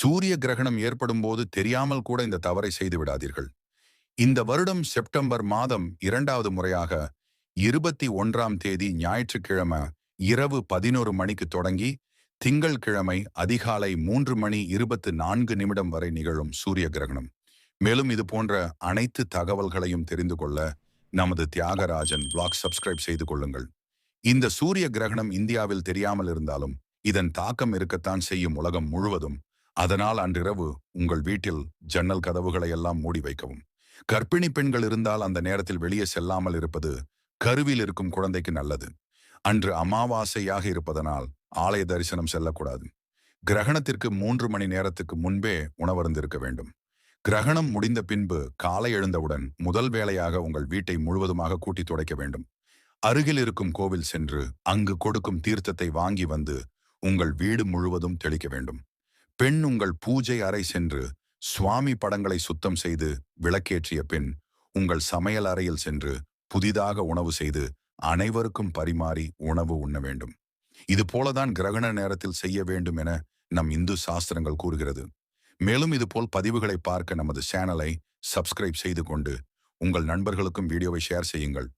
சூரிய கிரகணம் ஏற்படும் போது தெரியாமல் கூட இந்த தவறை செய்து விடாதீர்கள். இந்த வருடம் செப்டம்பர் மாதம் 2வது முறையாக 21ஆம் தேதி ஞாயிற்றுக்கிழமை இரவு 11 மணிக்கு தொடங்கி திங்கள்கிழமை அதிகாலை 3 மணி 24 நிமிடம் வரை நிகழும் சூரிய கிரகணம். மேலும் இது போன்ற அனைத்து தகவல்களையும் தெரிந்து கொள்ள நமது தியாகராஜன் vlog சப்ஸ்கிரைப் செய்து கொள்ளுங்கள். இந்த சூரிய கிரகணம் இந்தியாவில் தெரியாமல் இருந்தாலும் இதன் தாக்கம் இருக்கத்தான் செய்யும் உலகம் முழுவதும். அதனால் அன்றிரவு உங்கள் வீட்டில் ஜன்னல் கதவுகளை எல்லாம் மூடி வைக்கவும். கர்ப்பிணி பெண்கள் இருந்தால் அந்த நேரத்தில் வெளியே செல்லாமல் இருப்பது கருவில் இருக்கும் குழந்தைக்கு நல்லது. அன்று அமாவாசையாக இருப்பதனால் ஆலய தரிசனம் செல்லக்கூடாது. கிரகணத்திற்கு 3 மணி நேரத்துக்கு முன்பே உணவருந்திருக்க வேண்டும். கிரகணம் முடிந்த பின்பு காலை எழுந்தவுடன் முதல் வேளையாக உங்கள் வீட்டை முழுவதுமாக கூட்டி துடைக்க வேண்டும். அருகில் இருக்கும் கோவில் சென்று அங்கு கொடுக்கும் தீர்த்தத்தை வாங்கி வந்து உங்கள் வீடு முழுவதும் தெளிக்க வேண்டும். பெண் உங்கள் பூஜை அறை சென்று சுவாமி படங்களை சுத்தம் செய்து விளக்கேற்றிய பின் உங்கள் சமையல் அறையில் சென்று புதிதாக உணவு செய்து அனைவருக்கும் பரிமாறி உணவு உண்ண வேண்டும். இது போலதான் கிரகண நேரத்தில் செய்ய வேண்டும் என நம் இந்து சாஸ்திரங்கள் கூறுகிறது. மேலும் இதுபோல் பதிவுகளை பார்க்க நமது சேனலை சப்ஸ்கிரைப் செய்து கொண்டு உங்கள் நண்பர்களுக்கும் வீடியோவை ஷேர் செய்யுங்கள்.